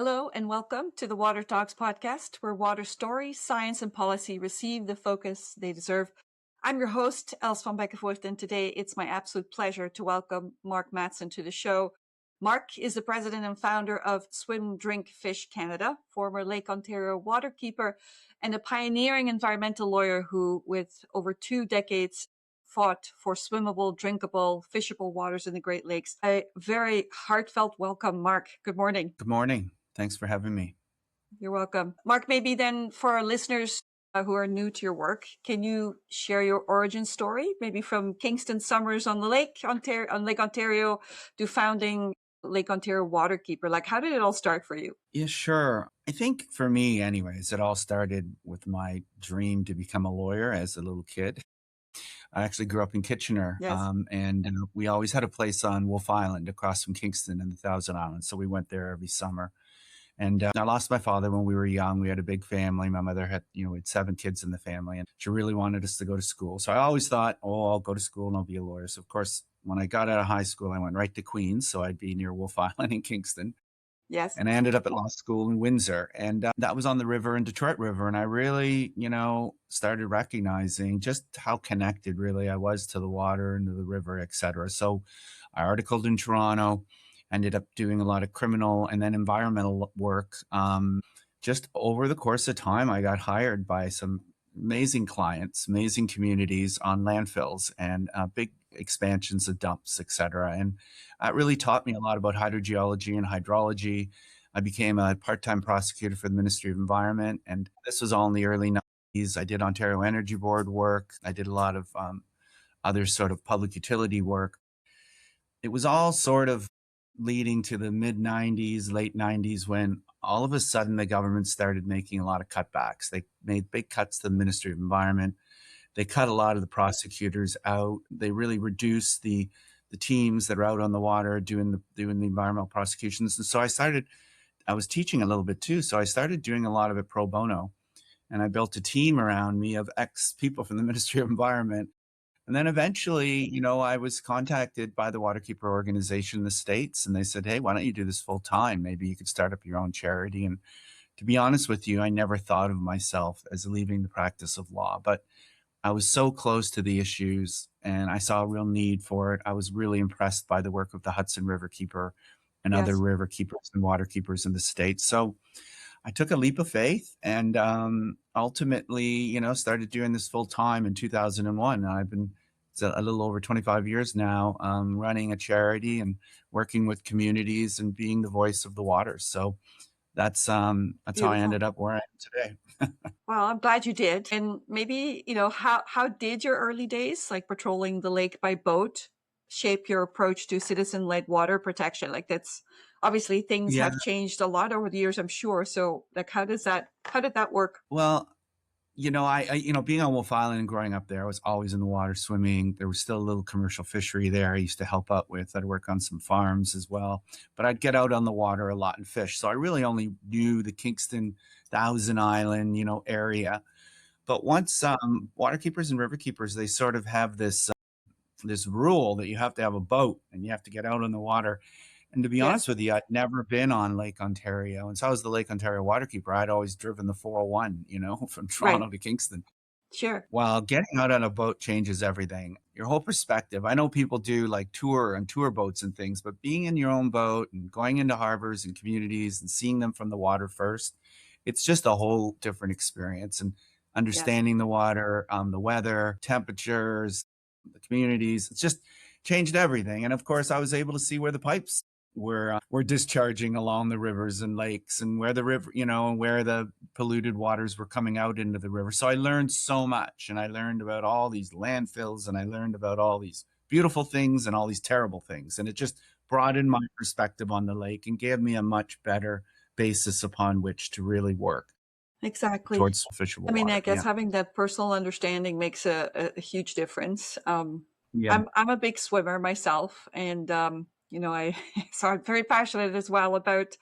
Hello and welcome to the Water Talks podcast, where water stories, science, and policy receive the focus they deserve. I'm your host, Els van Beckenvoort, and today it's my absolute pleasure to welcome Mark Mattson to the show. Mark is the president and founder of Swim, Drink, Fish Canada, former Lake Ontario waterkeeper, and a pioneering environmental lawyer who, with over 2 decades, fought for swimmable, drinkable, fishable waters in the Great Lakes. A very heartfelt welcome, Mark. Good morning. Good morning. Thanks for having me. You're welcome. Mark, maybe then for our listeners who are new to your work, can you share your origin story, maybe from Kingston summers on the Lake Ontario to founding Lake Ontario Waterkeeper? Like, how did it all start for you? Yeah, sure. I think for me, anyways, it all started with my dream to become a lawyer as a little kid. I actually grew up in Kitchener, Yes. and we always had a place on Wolf Island across from Kingston in the Thousand Islands. So we went there every summer. And I lost my father when we were young. We had a big family. My mother had, we had 7 kids in the family, and she really wanted us to go to school. So I always thought, oh, I'll go to school and I'll be a lawyer. So, of course, when I got out of high school, I went right to Queens. So I'd be near Wolf Island in Kingston. Yes. And I ended up at law school in Windsor. And that was on the river in Detroit River. And I really, started recognizing just how connected really I was to the water and to the river, et cetera. So I articled in Toronto, ended up doing a lot of criminal and then environmental work. Just over the course of time, I got hired by some amazing clients, amazing communities on landfills and big expansions of dumps, et cetera. And it really taught me a lot about hydrogeology and hydrology. I became a part-time prosecutor for the Ministry of Environment, and this was all in the early 90s. I did Ontario Energy Board work. I did a lot of other sort of public utility work. It was all sort of leading to the mid 90s, late 90s, when all of a sudden the government started making a lot of cutbacks. They made big cuts to the Ministry of Environment. They cut a lot of the prosecutors out. They really reduced the teams that are out on the water doing the environmental prosecutions. And so I was teaching a little bit too. So I started doing a lot of it pro bono. And I built a team around me of ex people from the Ministry of Environment. And then eventually, I was contacted by the Waterkeeper organization in the States, and they said, hey, why don't you do this full time? Maybe you could start up your own charity. And to be honest with you, I never thought of myself as leaving the practice of law, but I was so close to the issues and I saw a real need for it. I was really impressed by the work of the Hudson River Keeper and other Yes. river keepers and water keepers in the States. So I took a leap of faith and ultimately, started doing this full time in 2001. And I've been a little over 25 years now running a charity and working with communities and being the voice of the waters. So that's how I Beautiful. ended up where I am today. Well, I'm glad you did. And maybe, how did your early days, like patrolling the lake by boat, shape your approach to citizen-led water protection? Like that's obviously things Yeah. have changed a lot over the years, I'm sure. So like how did that work? Well, being on Wolf Island and growing up there, I was always in the water swimming. There was still a little commercial fishery there I used to help out with. I'd work on some farms as well, but I'd get out on the water a lot and fish. So I really only knew the Kingston, Thousand Island, area. But once water keepers and river keepers, they sort of have this rule that you have to have a boat and you have to get out on the water. And to be Yes. honest with you, I'd never been on Lake Ontario. And so I was the Lake Ontario waterkeeper. I'd always driven the 401, from Right. Toronto to Kingston. Sure. Well, getting out on a boat changes everything. Your whole perspective. I know people do like tour boats and things, but being in your own boat and going into harbors and communities and seeing them from the water first, it's just a whole different experience. And Yes. understanding the water, the weather, temperatures, the communities, it's just changed everything. And of course, I was able to see where the pipes were discharging along the rivers and lakes and where the river, and where the polluted waters were coming out into the river. So I learned so much, and I learned about all these landfills, and I learned about all these beautiful things and all these terrible things. And it just broadened my perspective on the lake and gave me a much better basis upon which to really work Exactly. towards fishable I mean, water. I guess having that personal understanding makes a huge difference. Yeah. I'm a big swimmer myself, and I so I'm very passionate as well about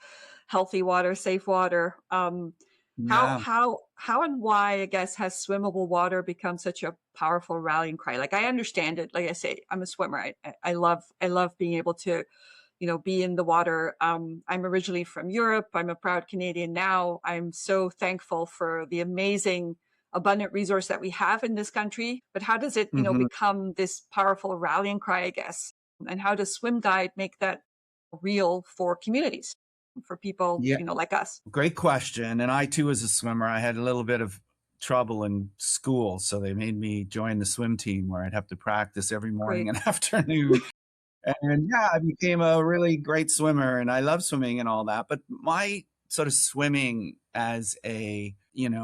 healthy water, safe water. How Yeah. how and why, I guess, has swimmable water become such a powerful rallying cry? Like I understand it. Like I say, I'm a swimmer. I love being able to be in the water. I'm originally from Europe. I'm a proud Canadian now. I'm so thankful for the amazing, abundant resource that we have in this country. But how does it, Mhm. become this powerful rallying cry, I guess? And how does Swim Guide make that real for communities, for people, Yeah, like us? great question. And I too, as a swimmer, I had a little bit of trouble in school, so they made me join the swim team where I'd have to practice every morning Great. and afternoon. And yeah, I became a really great swimmer and I love swimming and all that. But my sort of swimming as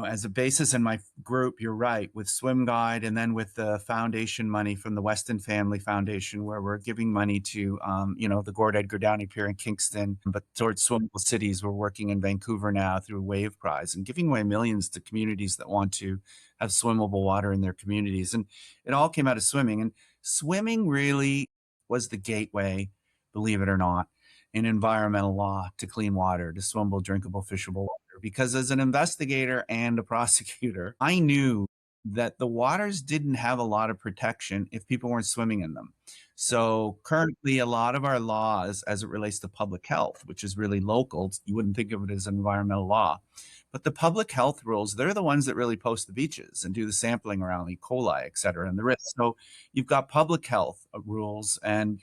as a basis in my group, you're right, with Swim Guide and then with the foundation money from the Weston Family Foundation, where we're giving money to, the Gord Edgar Downey Pier in Kingston, but towards swimmable cities. We're working in Vancouver now through a Wave Prize and giving away millions to communities that want to have swimmable water in their communities. And it all came out of swimming. And swimming really was the gateway, believe it or not, in environmental law to clean water, to swimmable, drinkable, fishable water. Because as an investigator and a prosecutor, I knew that the waters didn't have a lot of protection if people weren't swimming in them. So currently, a lot of our laws, as it relates to public health, which is really local, you wouldn't think of it as an environmental law, but the public health rules, they're the ones that really post the beaches and do the sampling around E. coli, et cetera, and the risks. So you've got public health rules, and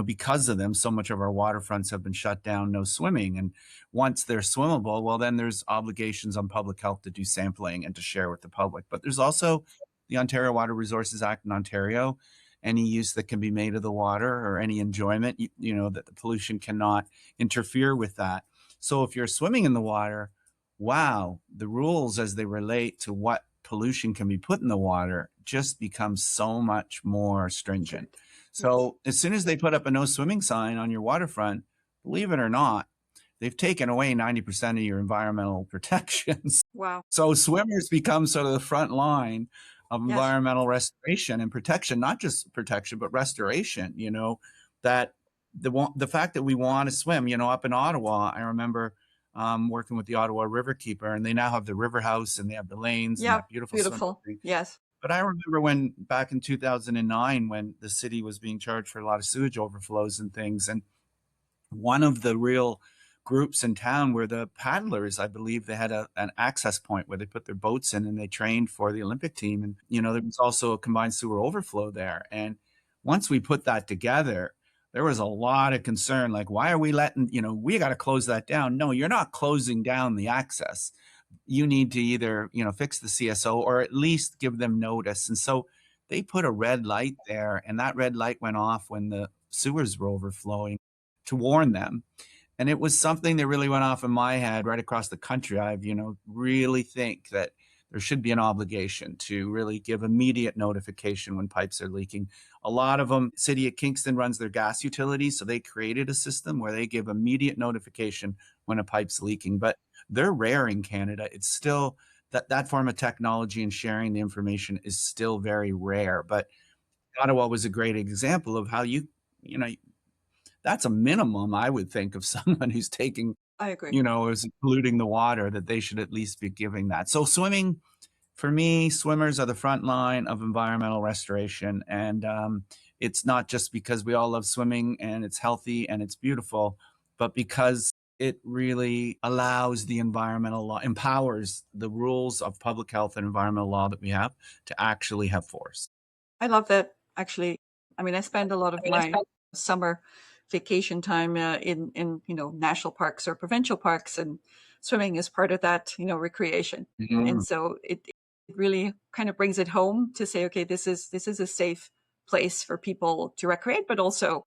because of them, so much of our waterfronts have been shut down, no swimming. And once they're swimmable, well, then there's obligations on public health to do sampling and to share with the public. But there's also the Ontario Water Resources Act in Ontario. Any use that can be made of the water or any enjoyment, that the pollution cannot interfere with that. So if you're swimming in the water, wow, the rules as they relate to what pollution can be put in the water just become so much more stringent. Strict. Yes. So as soon as they put up a no swimming sign on your waterfront, believe it or not, they've taken away 90% of your environmental protections. Wow. So swimmers become sort of the front line of Yes. environmental restoration and protection, not just protection, but restoration, that the fact that we want to swim, up in Ottawa, I remember working with the Ottawa Riverkeeper, and they now have the river house and they have the lanes and Yeah. that beautiful swimming Beautiful. thing. Yes. But I remember when back in 2009, when the city was being charged for a lot of sewage overflows and things, and one of the real groups in town were the paddlers. I believe they had an access point where they put their boats in and they trained for the Olympic team. And, there was also a combined sewer overflow there. And once we put that together, there was a lot of concern, like, why are we letting, we got to close that down. No, you're not closing down the access. You need to either, fix the CSO or at least give them notice. And so they put a red light there, and that red light went off when the sewers were overflowing to warn them. And it was something that really went off in my head right across the country. I've, really think that there should be an obligation to really give immediate notification when pipes are leaking. A lot of them, City of Kingston runs their gas utilities, so they created a system where they give immediate notification when a pipe's leaking. But they're rare in Canada. It's still that form of technology and sharing the information is still very rare. But Ottawa was a great example of how you know, that's a minimum, I would think, of someone who's taking, I agree. is polluting the water, that they should at least be giving that. So swimming, for me, swimmers are the front line of environmental restoration. And it's not just because we all love swimming and it's healthy and it's beautiful, but because it really allows the environmental law, empowers the rules of public health and environmental law that we have to actually have force. I love that. Actually, I mean, I spend a lot of my summer vacation time in national parks or provincial parks, and swimming is part of that recreation. And Mhm. so it really kind of brings it home to say, okay, this is a safe place for people to recreate, but also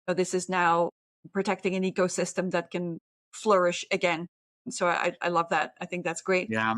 this is now protecting an ecosystem that can flourish again. So I love that. I think that's great. Yeah,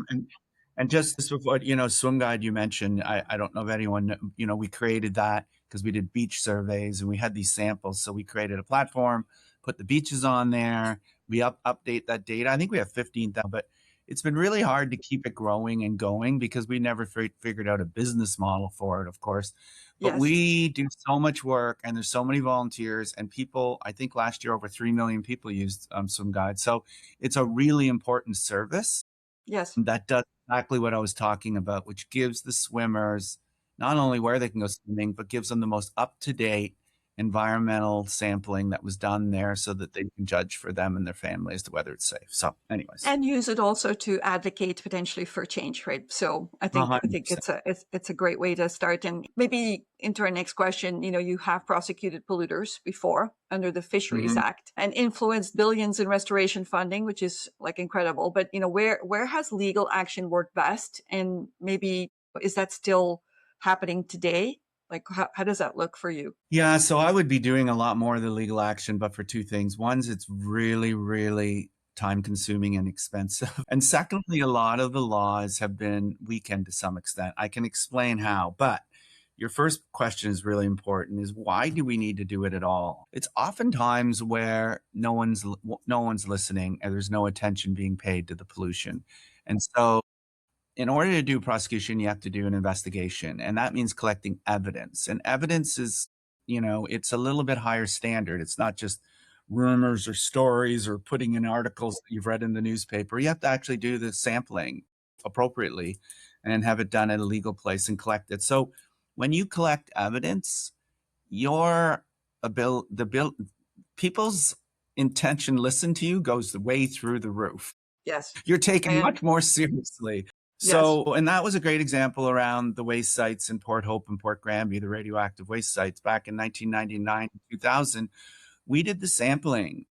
and just with what, Swim Guide you mentioned, I don't know if anyone we created that because we did beach surveys and we had these samples. So we created a platform, put the beaches on there, we update that data. I think we have 15,000, but it's been really hard to keep it growing and going because we never figured out a business model for it, of course. But Yes. we do so much work and there's so many volunteers and people. I think last year over 3 million people used Swim Guide. So it's a really important service Yes. that does exactly what I was talking about, which gives the swimmers not only where they can go swimming, but gives them the most up to date environmental sampling that was done there so that they can judge for them and their family as to whether it's safe. So anyways, And use it also to advocate potentially for change, right? So I think 100%. it's a great way to start. And maybe into our next question, you have prosecuted polluters before under the Fisheries Mhm. Act and influenced billions in restoration funding, which is like incredible. But where has legal action worked best? And maybe is that still happening today? Like how does that look for you? Yeah, so I would be doing a lot more of the legal action, but for two things. One's it's really, really time consuming and expensive. And secondly, a lot of the laws have been weakened to some extent. I can explain how, but your first question is really important is why do we need to do it at all? It's oftentimes where no one's listening and there's no attention being paid to the pollution. And so in order to do prosecution, you have to do an investigation, and that means collecting evidence. And evidence is, it's a little bit higher standard. It's not just rumors or stories or putting in articles that you've read in the newspaper. You have to actually do the sampling appropriately and have it done at a legal place and collect it. So when you collect evidence, your people's intention to listen to you goes way through the roof. Yes. You're taken And much more seriously. yes. So, and that was a great example around the waste sites in Port Hope and Port Granby, the radioactive waste sites back in 1999, 2000. We did the sampling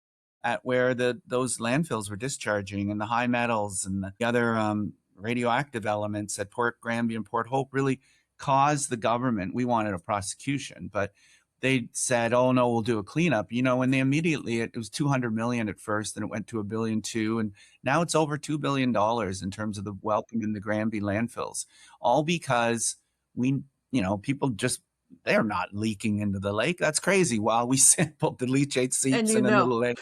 at where those landfills were discharging, and the high metals and the other radioactive elements at Port Granby and Port Hope really caused the government. We wanted a prosecution, but they said, "Oh no, we'll do a cleanup." And they immediately it was 200 million at first, and it went to a billion two, and now it's over $2 billion in terms of the welcome in the Granby landfills, all because people just they're not leaking into the lake. That's crazy. While we sampled the leachate And seeps in into the lake,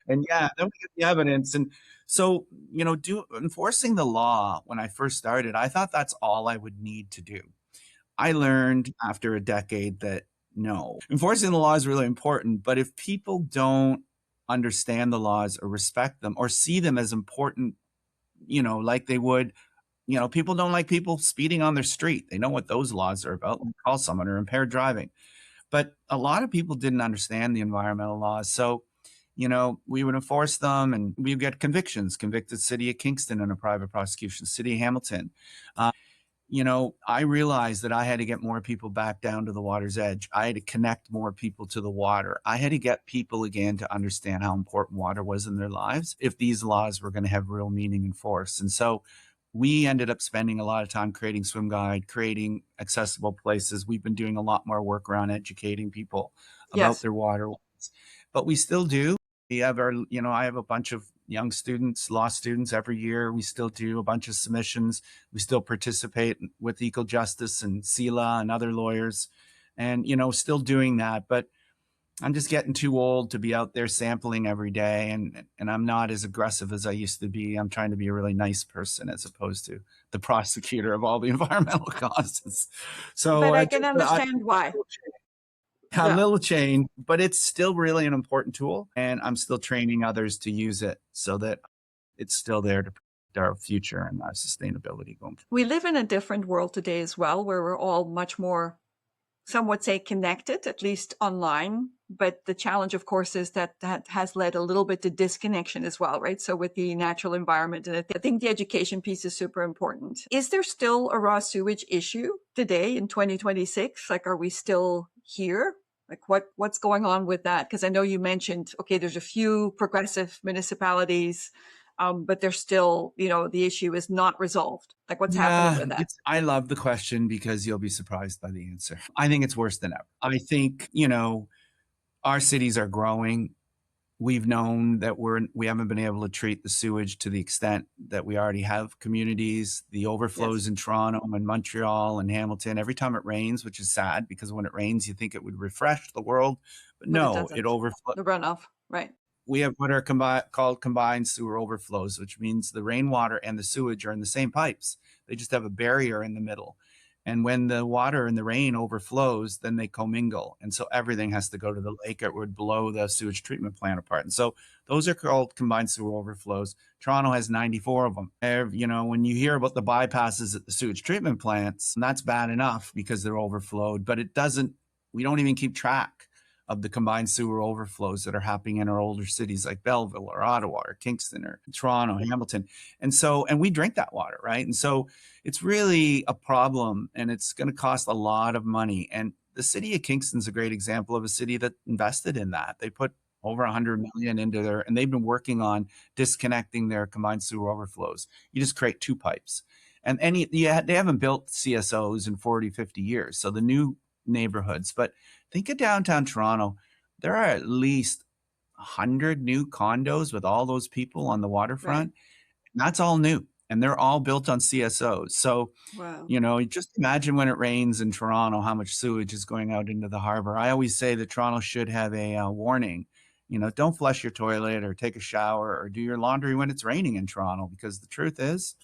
and yeah, then we get the evidence. And so, do enforcing the law when I first started, I thought that's all I would need to do. I learned after a decade that no, enforcing the law is really important, but if people don't understand the laws or respect them or see them as important, like they would, people don't like people speeding on their street. They know what those laws are about. They call someone or impaired driving. But a lot of people didn't understand the environmental laws. So, we would enforce them and we would get convictions, convicted city of Kingston in a private prosecution, city of Hamilton. I realized that I had to get more people back down to the water's edge. I had to connect more people to the water. I had to get people again to understand how important water was in their lives if these laws were going to have real meaning and force. And so we ended up spending a lot of time creating Swim Guide, creating accessible places. We've been doing a lot more work around educating people about yes. their waterways. But we still do. We have I have a bunch of young students, law students every year. We still do a bunch of submissions. We still participate with Eco Justice and CELA and other lawyers and, still doing that. But I'm just getting too old to be out there sampling every day. And I'm not as aggressive as I used to be. I'm trying to be a really nice person as opposed to the prosecutor of all the environmental causes. So But I can understand why. a Yeah. little change, but it's still really an important tool. And I'm still training others to use it so that it's still there to protect our future and our sustainability going forward. We live in a different world today as well, where we're all much more, some would say, connected, at least online. But the challenge, of course, is that has led a little bit to disconnection as well, right? So with the natural environment, and I think the education piece is super important. Is there still a raw sewage issue today in 2026? Like, are we still here? Like, what's going on with that? Because I know you mentioned, okay, there's a few progressive municipalities, but there's still, the issue is not resolved. Like, what's happening Yeah, with that? I love the question because you'll be surprised by the answer. I think it's worse than ever. I think, our cities are growing. We've known that we haven't been able to treat the sewage to the extent that we already have communities. The Yes, overflows in Toronto and Montreal and Hamilton, every time it rains, which is sad because when it rains, you think it would refresh the world, but but it no, it doesn't. overflows. The runoff, right? We have what are called combined sewer overflows, which means the rainwater and the sewage are in the same pipes. They just have a barrier in the middle. And when the water and the rain overflows, then they commingle. And so everything has to go to the lake or it would blow the sewage treatment plant apart. And so those are called combined sewer overflows. Toronto has 94 of them. When you hear about the bypasses at the sewage treatment plants, that's bad enough because they're overflowed, but we don't even keep track of the combined sewer overflows that are happening in our older cities like Belleville or Ottawa or Kingston or Toronto, Hamilton. And we drink that water, right? And so it's really a problem, and it's going to cost a lot of money. And the city of Kingston's a great example of a city that invested in that. They put over 100 million into their, and they've been working on disconnecting their combined sewer overflows. You just create two pipes. And yeah, they haven't built CSOs in 40, 50 years. So the new neighborhoods, but think of downtown Toronto. There are at least 100 new condos with all those people on the Right. waterfront. And that's all new. And they're all built on CSOs. So, Wow. just imagine when it rains in Toronto, how much sewage is going out into the harbor. I always say that Toronto should have a warning. Don't flush your toilet or take a shower or do your laundry when it's raining in Toronto, because the truth is,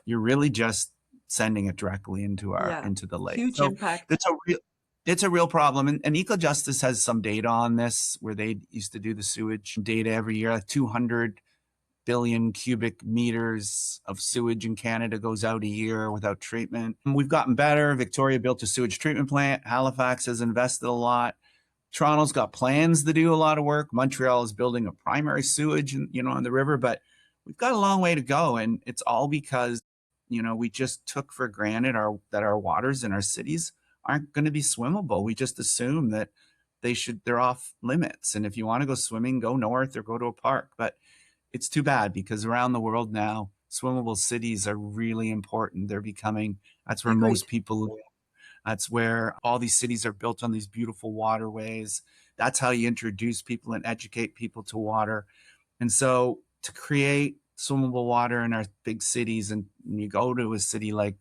you're really just sending it directly Yeah. into the lake. Huge So impact. it's a real problem. And EcoJustice has some data on this, where they used to do the sewage data every year. 200 billion cubic meters of sewage in Canada goes out a year without treatment. We've gotten better. Victoria built a sewage treatment plant. Halifax has invested a lot. Toronto's got plans to do a lot of work. Montreal is building a primary sewage, on the river, but we've got a long way to go. And it's all because, we just took for granted that our waters in our cities aren't going to be swimmable. We just assume that they're off limits. And if you want to go swimming, go north or go to a park. But it's too bad, because around the world now, swimmable cities are really important. That's where most Agreed. people live. That's where all these cities are built on these beautiful waterways. That's how you introduce people and educate people to water. And so to create swimmable water in our big cities, and you go to a city like,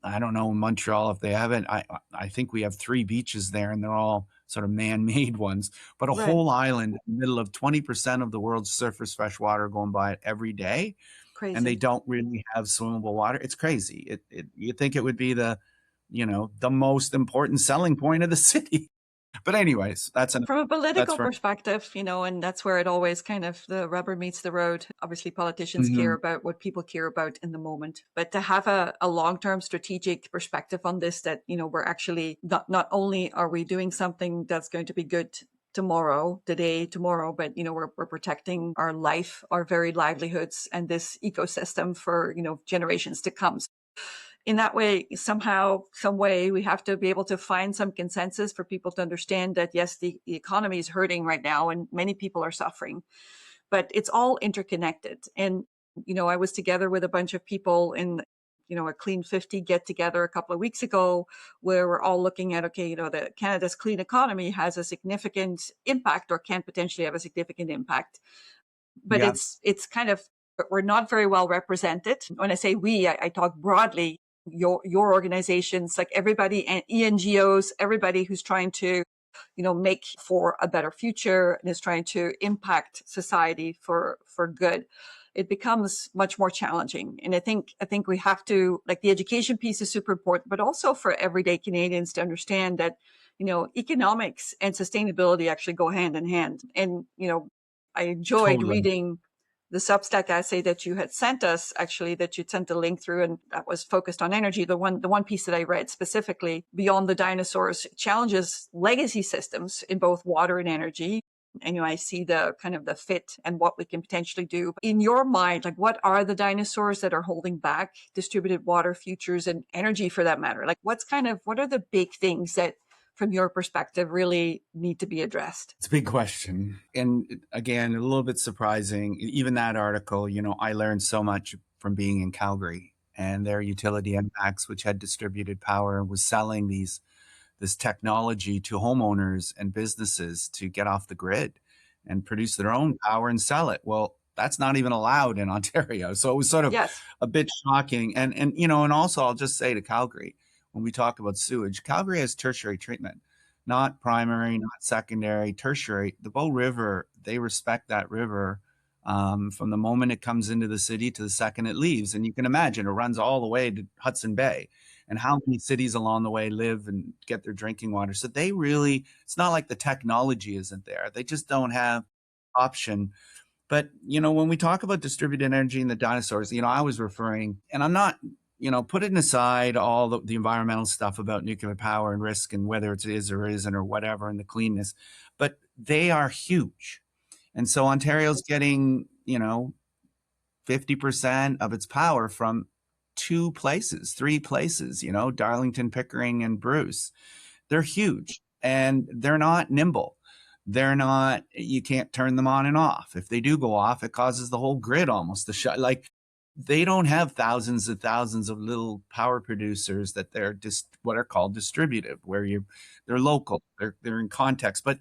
I don't know, Montreal, if they haven't, I think we have 3 beaches there, and they're all sort of man-made ones, but a Right. whole island in the middle of 20% of the world's surface fresh water going by it every day, and they Crazy. don't really have swimmable water. It's crazy. You'd think it would be the most important selling point of the city. But anyways, From a that's political for perspective, and that's where it always kind of the rubber meets the road. Obviously, politicians care Mhm. about what people care about in the moment, but to have a long-term strategic perspective on this, that, we're actually not only are we doing something that's going to be good tomorrow, but, we're protecting our life, our very livelihoods, and this ecosystem for, generations to come. In that way, somehow, some way, we have to be able to find some consensus for people to understand that, yes, the economy is hurting right now and many people are suffering, but it's all interconnected. And, I was together with a bunch of people in, a Clean 50 get together a couple of weeks ago, where we're all looking at, okay, the Canada's clean economy has a significant impact, or can potentially have a significant impact, but Yeah, it's kind of, we're not very well represented. When I say we, I talk broadly. Your organizations, like everybody, and ENGOs, everybody who's trying to, make for a better future and is trying to impact society for good, it becomes much more challenging. And I think we have to, like, the education piece is super important, but also for everyday Canadians to understand that, economics and sustainability actually go hand in hand. And, I enjoyed totally. reading the Substack essay that you had sent us, actually, that you'd sent a link through, and that was focused on energy. The one piece that I read specifically, Beyond the Dinosaurs, challenges legacy systems in both water and energy. And, I see the kind of the fit and what we can potentially do. In your mind, like, what are the dinosaurs that are holding back distributed water futures and energy, for that matter? Like, what are the big things that, from your perspective, really need to be addressed? It's a big question. And again, a little bit surprising. Even that article, I learned so much from being in Calgary and their utility impacts, which had distributed power and was selling this technology to homeowners and businesses to get off the grid and produce their own power and sell it. Well, that's not even allowed in Ontario. So it was sort of Yes. a bit shocking. And also I'll just say to Calgary, when we talk about sewage, Calgary has tertiary treatment, not primary, not secondary, tertiary. The Bow River, they respect that river from the moment it comes into the city to the second it leaves. And you can imagine it runs all the way to Hudson Bay, and how many cities along the way live and get their drinking water. So it's not like the technology isn't there. They just don't have option. But, when we talk about distributed energy and the dinosaurs, I was referring, and I'm not putting aside all the environmental stuff about nuclear power and risk and whether it is or isn't or whatever and the cleanness, but they are huge. And so Ontario's getting, 50% of its power from two places, three places, Darlington, Pickering, and Bruce. They're huge and they're not nimble. They're not, you can't turn them on and off. If they do go off, it causes the whole grid almost to shut. Like they don't have thousands and thousands of little power producers that they're just what are called distributive, where they're local, they're in context. But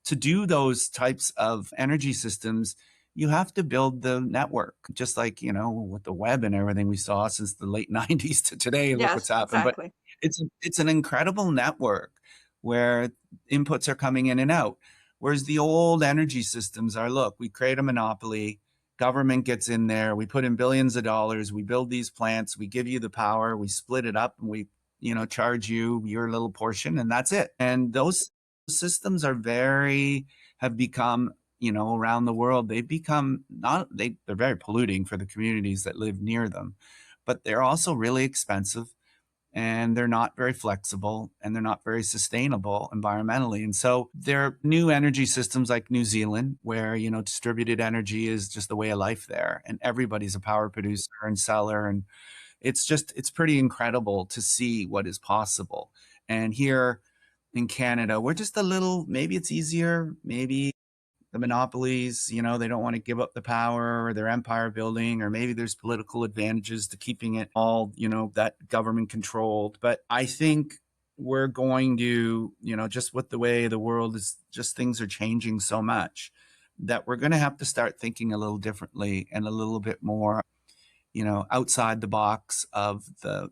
to do those types of energy systems, you have to build the network, just like, with the web and everything we saw since the late 90s to today. Look what's Yes, happened. But exactly. it's an incredible network where inputs are coming in and out. Whereas the old energy systems are, look, we create a monopoly, government gets in there, we put in billions of dollars, we build these plants, we give you the power, we split it up, and we, charge you your little portion, and that's it. And those systems have become, around the world, they've become they're very polluting for the communities that live near them, but they're also really expensive and they're not very flexible and they're not very sustainable environmentally. And so there are new energy systems like New Zealand, where, distributed energy is just the way of life there. And everybody's a power producer and seller. And it's pretty incredible to see what is possible. And here in Canada, we're just a little, maybe it's easier, maybe the monopolies, they don't want to give up the power or their empire building, or maybe there's political advantages to keeping it all, that government controlled. But I think we're going to, just with the way the world is, just things are changing so much that we're going to have to start thinking a little differently and a little bit more, outside the box of the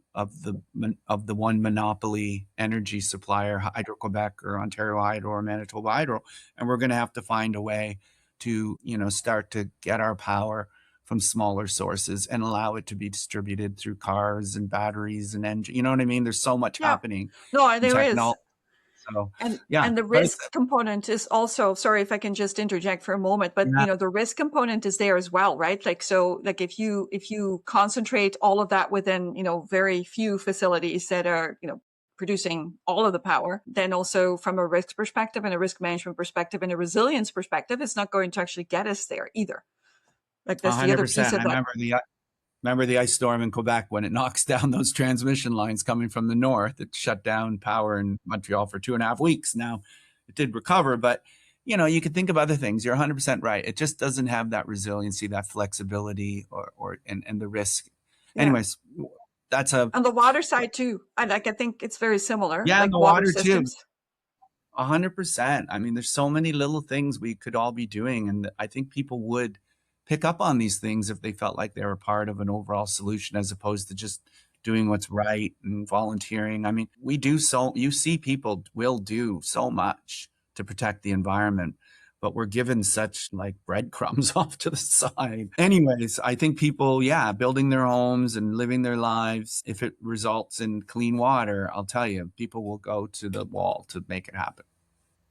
one monopoly energy supplier, Hydro-Quebec or Ontario Hydro or Manitoba Hydro. And we're going to have to find a way to, start to get our power from smaller sources and allow it to be distributed through cars and batteries and engine. You know what I mean? There's so much Yeah. happening No, in there is. technology. So And yeah, and the but it's, risk component is also, sorry if I can just interject for a moment, but yeah, the risk component is there as well, right? Like, so like if you concentrate all of that within, very few facilities that are, producing all of the power, then also from a risk perspective and a risk management perspective and a resilience perspective, it's not going to actually get us there either. Like that's the other piece 100%. of I that. remember the ice storm in Quebec when it knocks down those transmission lines coming from the north. It shut down power in Montreal for 2.5 weeks. Now it did recover, but you can think of other things. You're 100% right. It just doesn't have that resiliency, that flexibility, and the risk. Yeah. Anyways, that's a On the water side too. I think it's very similar, yeah, and like the water water too. systems. 100%. I mean, there's so many little things we could all be doing. And I think people would pick up on these things if they felt like they were part of an overall solution as opposed to just doing what's right and volunteering. I mean, you see people will do so much to protect the environment, but we're given such like breadcrumbs off to the side. Anyways, I think people, yeah, building their homes and living their lives, if it results in clean water, I'll tell you, people will go to the wall to make it happen.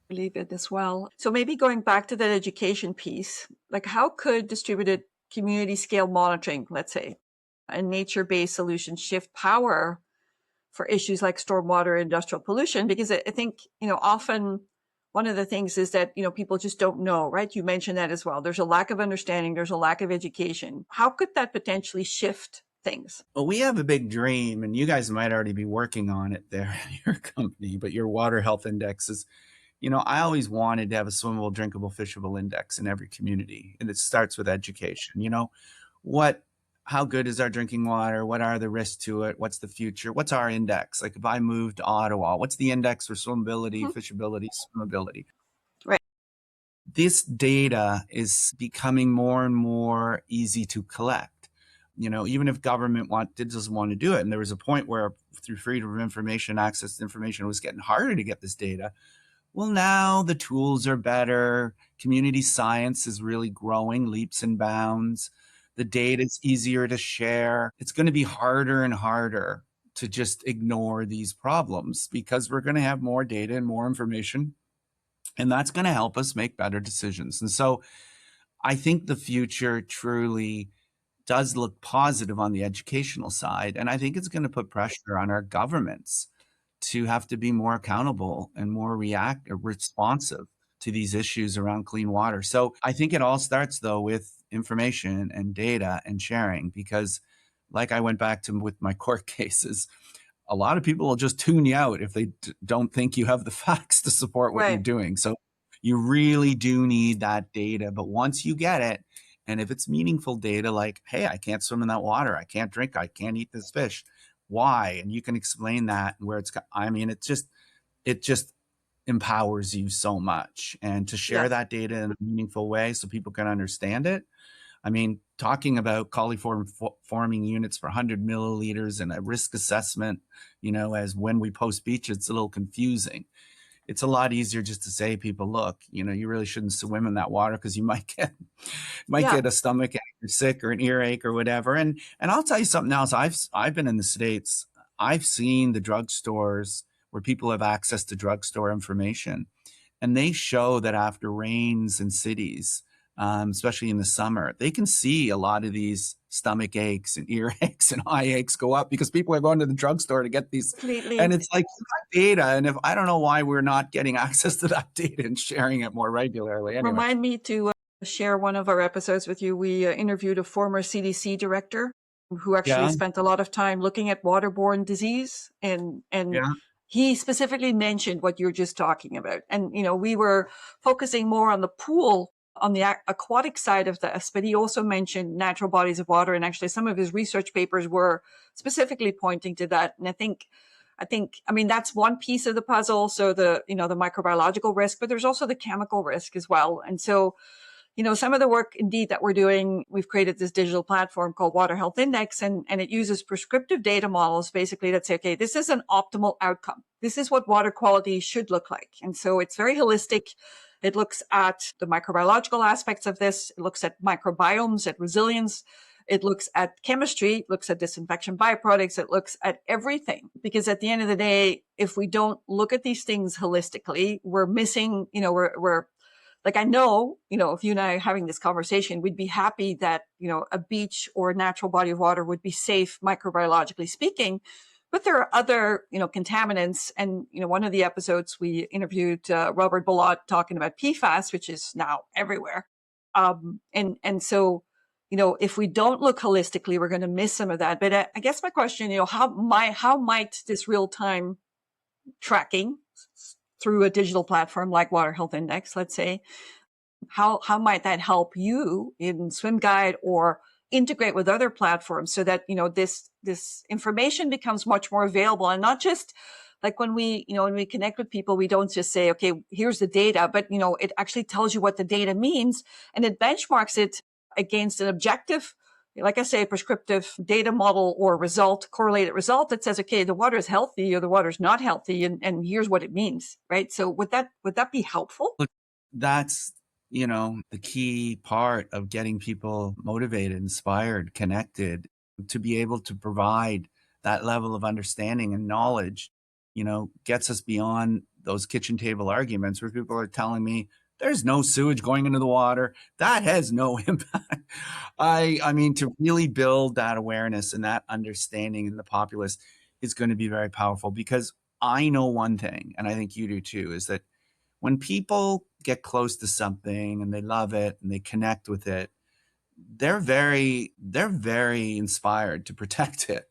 Believe it as well. So maybe going back to that education piece, like how could distributed community scale monitoring, let's say, and nature-based solutions shift power for issues like stormwater, industrial pollution? Because I think, often one of the things is that, people just don't know, right? You mentioned that as well. There's a lack of understanding. There's a lack of education. How could that potentially shift things? Well, we have a big dream, and you guys might already be working on it there in your company, but your water health index is, I always wanted to have a swimmable, drinkable, fishable index in every community. And it starts with education. What, how good is our drinking water? What are the risks to it? What's the future? What's our index? Like if I moved to Ottawa, what's the index for swimmability, Mhm. fishability, swimmability? Right. This data is becoming more and more easy to collect. Even if government doesn't want to do it, and there was a point where through freedom of information, access to information, it was getting harder to get this data. Well, now the tools are better. Community science is really growing leaps and bounds. The data is easier to share. It's going to be harder and harder to just ignore these problems because we're going to have more data and more information, and that's going to help us make better decisions. And so I think the future truly does look positive on the educational side. And I think it's going to put pressure on our governments to have to be more accountable and more responsive to these issues around clean water. So I think it all starts though with information and data and sharing, because like I went back to with my court cases, a lot of people will just tune you out if they don't think you have the facts to support what you're Right. doing. So you really do need that data. But once you get it, and if it's meaningful data, like, hey, I can't swim in that water, I can't drink, I can't eat this fish, why? And you can explain that and where it's, I mean, it just empowers you so much. And to share Yes. that data in a meaningful way so people can understand it. I mean, talking about coliform forming units for 100 milliliters and a risk assessment, as when we post beach, it's a little confusing. It's a lot easier just to say, people, look, you really shouldn't swim in that water because you might get Yeah. a stomach ache or sick or an earache or whatever. And I'll tell you something else. I've been in the States. I've seen the drugstores where people have access to drugstore information, and they show that after rains in cities, especially in the summer, they can see a lot of these stomach aches and earaches and eye aches go up because people are going to the drugstore to get these. And Completely. it's like data. And if I don't know why we're not getting access to that data and sharing it more regularly. Anyway. Remind me to share one of our episodes with you. We interviewed a former CDC director who actually Yeah. spent a lot of time looking at waterborne disease, and Yeah. he specifically mentioned what you're just talking about. And we were focusing more on the pool, on the aquatic side of this, but he also mentioned natural bodies of water, and actually some of his research papers were specifically pointing to that. And I mean, that's one piece of the puzzle. So the microbiological risk, but there's also the chemical risk as well. And so, some of the work indeed that we're doing, we've created this digital platform called Water Health Index, and it uses prescriptive data models basically that say, okay, this is an optimal outcome. This is what water quality should look like. And so it's very holistic. It looks at the microbiological aspects of this. It looks at microbiomes, at resilience. It looks at chemistry, it looks at disinfection byproducts, it looks at everything. Because at the end of the day, if we don't look at these things holistically, we're missing, we're like, I know, if you and I are having this conversation, we'd be happy that, a beach or a natural body of water would be safe, microbiologically speaking. But there are other, contaminants. And, one of the episodes we interviewed Robert Ballot talking about PFAS, which is now everywhere. And so, if we don't look holistically, we're going to miss some of that. But I guess my question, how might this real time tracking through a digital platform like Water Health Index, let's say, how might that help you in Swim Guide or integrate with other platforms so that this information becomes much more available, and not just like when we connect with people, we don't just say, okay, here's the data, but it actually tells you what the data means, and it benchmarks it against an objective, like I say, prescriptive data model or correlated result that says, okay, the water is healthy or the water is not healthy, and here's what it means, right? So would that be helpful? Look, that's, the key part of getting people motivated, inspired, connected, to be able to provide that level of understanding and knowledge, gets us beyond those kitchen table arguments where people are telling me there's no sewage going into the water. That has no impact. I mean, to really build that awareness and that understanding in the populace is going to be very powerful, because I know one thing, and I think you do too, is that when people get close to something and they love it and they connect with it, they're very inspired to protect it,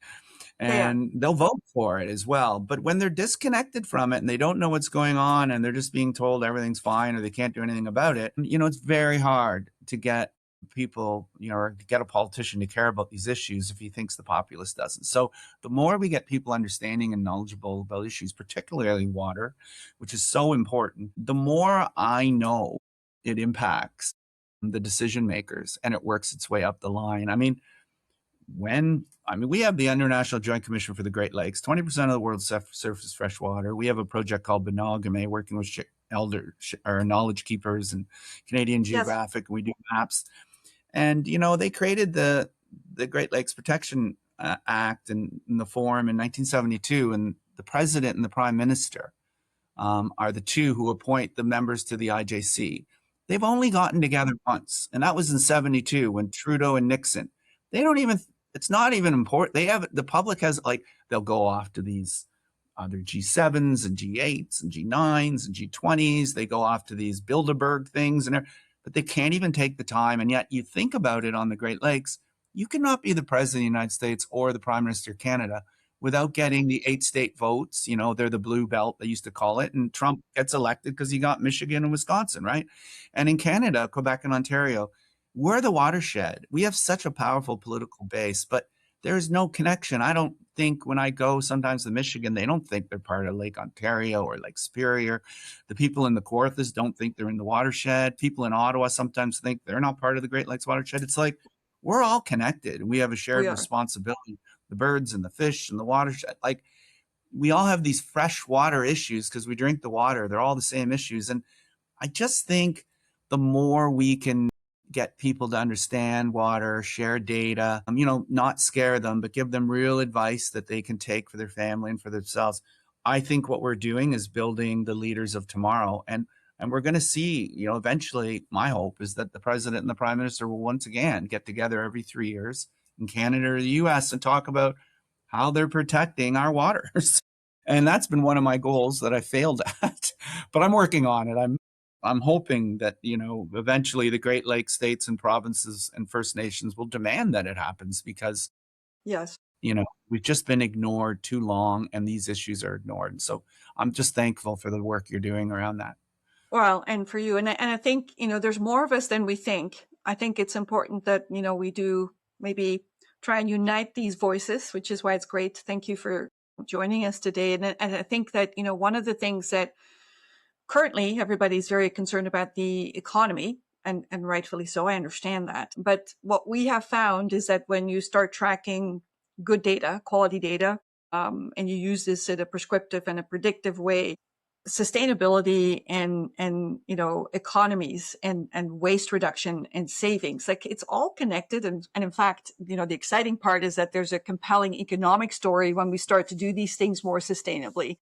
They are. and they'll vote for it as well. But when they're disconnected from it and they don't know what's going on and they're just being told everything's fine or they can't do anything about it, it's very hard to get people, or to get a politician to care about these issues if he thinks the populace doesn't. So the more we get people understanding and knowledgeable about issues, particularly water, which is so important, the more I know it impacts the decision makers and it works its way up the line. We have the International Joint Commission for the Great Lakes, 20% of the world's surface fresh water. We have a project called Benogame, working with or knowledge keepers and Canadian Yes. Geographic, and we do maps. And, they created the Great Lakes Protection Act in the forum in 1972, and the president and the prime minister are the two who appoint the members to the IJC. They've only gotten together once, and that was in 72 when Trudeau and Nixon. They don't even, it's not even important. They have, the public has like, they'll go off to these other G7s and G8s and G9s and G20s. They go off to these Bilderberg things, but they can't even take the time. And yet you think about it on the Great Lakes, you cannot be the president of the United States or the prime minister of Canada without getting the 8 state votes. You know, they're the blue belt, they used to call it. And Trump gets elected because he got Michigan and Wisconsin, right? And in Canada, Quebec and Ontario, we're the watershed. We have such a powerful political base, but there's no connection. I don't think when I go sometimes to Michigan, they don't think they're part of Lake Ontario or Lake Superior. The people in the Kawarthas don't think they're in the watershed. People in Ottawa sometimes think they're not part of the Great Lakes watershed. It's like we're all connected and we have a shared We are. responsibility. The birds and the fish and the watershed, like we all have these fresh water issues because we drink the water. They're all the same issues. And I just think the more we can get people to understand water, share data, not scare them, but give them real advice that they can take for their family and for themselves. I think what we're doing is building the leaders of tomorrow. And we're going to see, eventually my hope is that the president and the prime minister will once again get together every 3 years in Canada or the US and talk about how they're protecting our waters. And that's been one of my goals that I failed at, but I'm working on it. I'm hoping that, eventually the Great Lakes states and provinces and First Nations will demand that it happens because, Yes. we've just been ignored too long and these issues are ignored. And so I'm just thankful for the work you're doing around that. Well, and for you, and I think, there's more of us than we think. I think it's important that, we do maybe try and unite these voices, which is why it's great. Thank you for joining us today. And I think that, one of the things that currently everybody's very concerned about the economy, and rightfully so, I understand that. But what we have found is that when you start tracking good data, quality data, and you use this in a prescriptive and a predictive way, sustainability and economies and waste reduction and savings, like it's all connected. And in fact, the exciting part is that there's a compelling economic story when we start to do these things more sustainably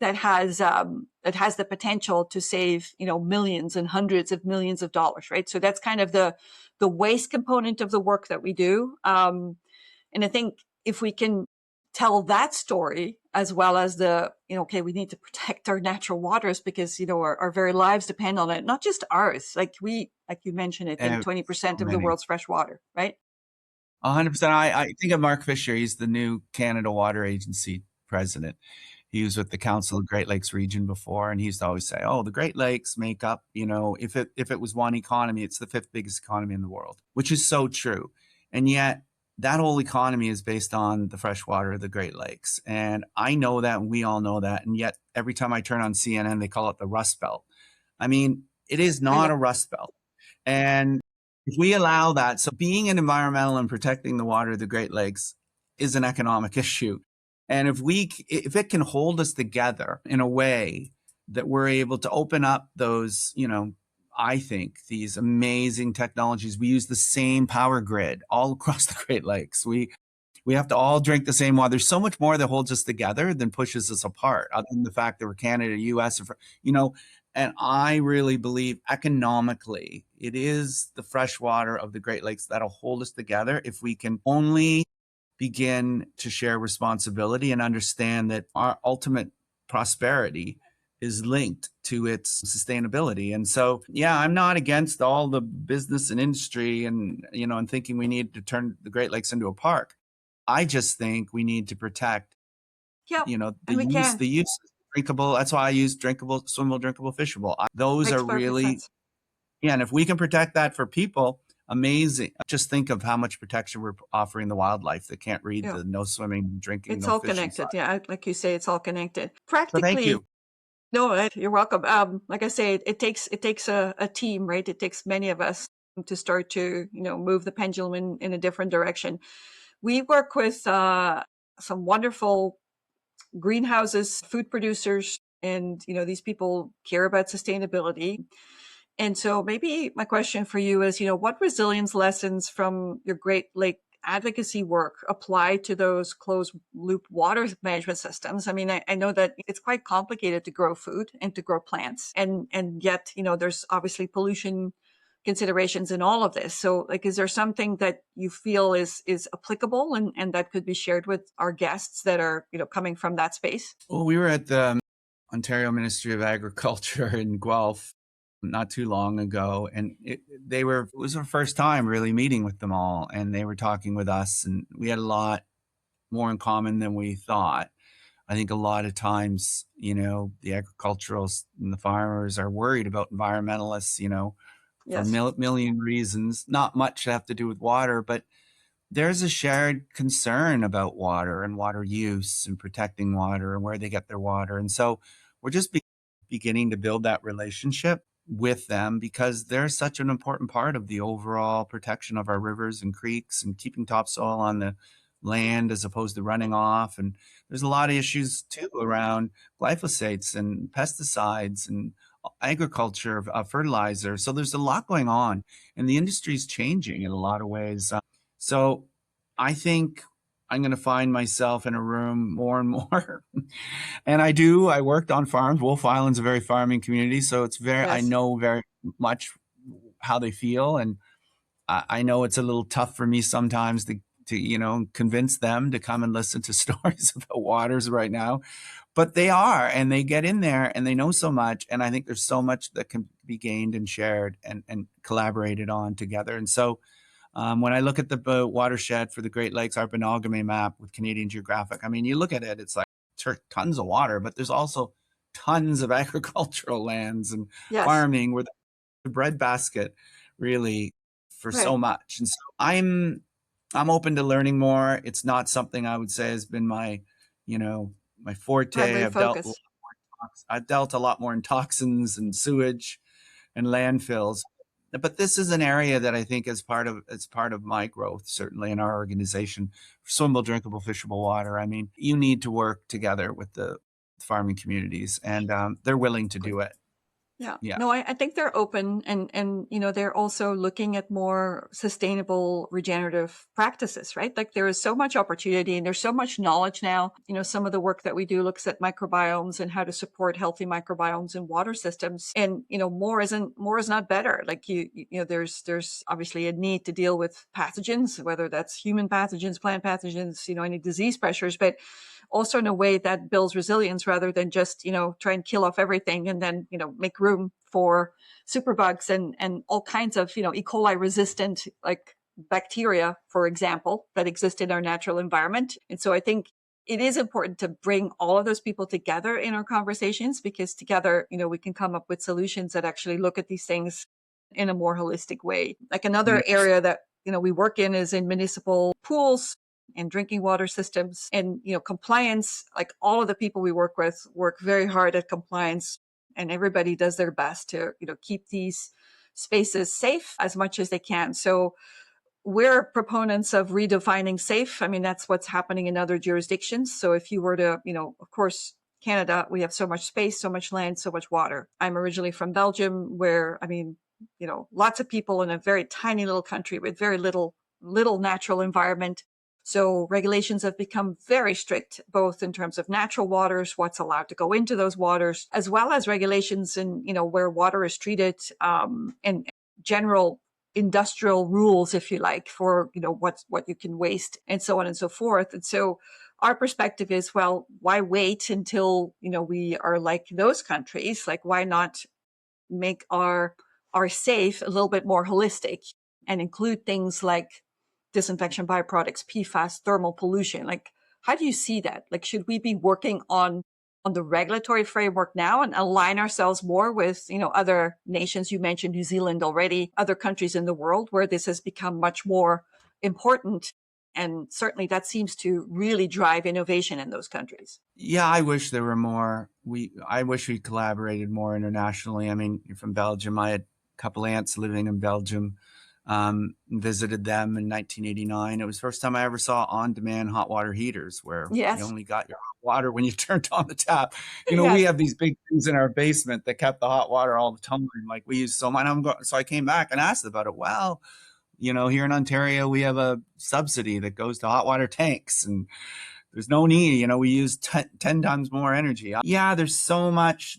that has the potential to save millions and hundreds of millions of dollars, right? So that's kind of the waste component of the work that we do. And I think if we can tell that story as well as the, okay, we need to protect our natural waters because, our very lives depend on it, not just ours. Like you mentioned, I think And 20% so of the many. world's fresh water, right? 100%. I think of Mark Fisher. He's the new Canada Water Agency president. He was with the Council of Great Lakes Region before, and he used to always say, "Oh, the Great Lakes make up, if it was one economy, it's the fifth biggest economy in the world," which is so true. And yet, that whole economy is based on the fresh water of the Great Lakes, and I know that, and we all know that. And yet, every time I turn on CNN, they call it the Rust Belt. I mean, it is I not know. a Rust Belt. And if we allow that, so being an environmental and protecting the water of the Great Lakes is an economic issue. And if it can hold us together in a way that we're able to open up those, I think these amazing technologies, we use the same power grid all across the Great Lakes. We have to all drink the same water. There's so much more that holds us together than pushes us apart, other than the fact that we're Canada, US, and I really believe economically it is the fresh water of the Great Lakes that'll hold us together if we can only begin to share responsibility and understand that our ultimate prosperity is linked to its sustainability. And so, yeah, I'm not against all the business and industry and thinking we need to turn the Great Lakes into a park. I just think we need to protect, Yep. the And we use, can. the use of drinkable. That's why I use drinkable, swimmable, drinkable, fishable. Those Makes are perfect really, sense. yeah. And if we can protect that for people, amazing. Just think of how much protection we're offering the wildlife that can't read Yeah. the no swimming, drinking, It's no all fishing connected. sign. Yeah. Like you say, it's all connected. So thank Practically, you. no, you're welcome. Like I say, it takes a team, right? It takes many of us to start to move the pendulum in a different direction. We work with some wonderful greenhouses, food producers, and these people care about sustainability. And so maybe my question for you is, what resilience lessons from your Great Lake advocacy work apply to those closed loop water management systems? I mean, I know that it's quite complicated to grow food and to grow plants. And yet, there's obviously pollution considerations in all of this. So, like, is there something that you feel is applicable and that could be shared with our guests that are, coming from that space? Well, we were at the Ontario Ministry of Agriculture in Guelph not too long ago, and it was our first time really meeting with them all, and they were talking with us, and we had a lot more in common than we thought. I think a lot of times, the agriculturalists and the farmers are worried about environmentalists, for a Yes. million reasons, not much have to do with water, but there's a shared concern about water and water use and protecting water and where they get their water. And so we're just beginning to build that relationship with them because they're such an important part of the overall protection of our rivers and creeks and keeping topsoil on the land as opposed to running off. And there's a lot of issues too around glyphosates and pesticides and agriculture, fertilizer. So there's a lot going on, and the industry is changing in a lot of ways. So I think I'm going to find myself in a room more and more. And I worked on farms. Wolf Island's a very farming community. So I Yes. know very much how they feel. And I know it's a little tough for me sometimes to convince them to come and listen to stories about waters right now. But they are, and they get in there and they know so much. And I think there's so much that can be gained and shared and collaborated on together. And so when I look at the watershed for the Great Lakes, our Benogamy map with Canadian Geographic, I mean, you look at it, it's like tons of water, but there's also tons of agricultural lands and Yes. farming where the breadbasket really for so Right. much. And so I'm open to learning more. It's not something I would say has been my forte. Primary focus. I've dealt a lot more in toxins and sewage and landfills. But this is an area that I think is part of my growth, certainly in our organization. Swimmable, drinkable, fishable water. I mean, you need to work together with the farming communities, and they're willing to do it. Yeah. Yeah. No, I think they're open and they're also looking at more sustainable regenerative practices, right? Like there is so much opportunity and there's so much knowledge now. Some of the work that we do looks at microbiomes and how to support healthy microbiomes in water systems. And more is not better. Like there's obviously a need to deal with pathogens, whether that's human pathogens, plant pathogens, any disease pressures, but also in a way that builds resilience rather than just, try and kill off everything and then, make room for superbugs and all kinds of, E. coli resistant like bacteria, for example, that exist in our natural environment. And so I think it is important to bring all of those people together in our conversations because together, we can come up with solutions that actually look at these things in a more holistic way. Like another Yes. area that, we work in is in municipal pools and drinking water systems and compliance. Like all of the people we work with work very hard at compliance and everybody does their best to keep these spaces safe as much as they can. So we're proponents of redefining safe. I mean, that's what's happening in other jurisdictions. So if you were to, of course, Canada, we have so much space, so much land, so much water. I'm originally from Belgium, where, I mean, lots of people in a very tiny little country with very little natural environment. So regulations have become very strict, both in terms of natural waters, what's allowed to go into those waters, as well as regulations in, where water is treated, and general industrial rules, if you like, for, what you can waste and so on and so forth. And so our perspective is, well, why wait until, we are like those countries? Like, why not make our safe a little bit more holistic and include things like disinfection byproducts, PFAS, thermal pollution? Like, how do you see that? Like, should we be working on the regulatory framework now and align ourselves more with, other nations? You mentioned New Zealand already, other countries in the world where this has become much more important. And certainly that seems to really drive innovation in those countries. Yeah, I wish there were more. I wish we collaborated more internationally. I mean, you're from Belgium. I had a couple aunts living in Belgium. Visited them in 1989. It was the first time I ever saw on-demand hot water heaters where you Yes. only got your hot water when you turned on the tap. We Yes. have these big things in our basement that kept the hot water all the time. Like we use so much. So I came back and asked about it. Well, here in Ontario, we have a subsidy that goes to hot water tanks and there's no need, we use 10 times more energy. Yeah, there's so much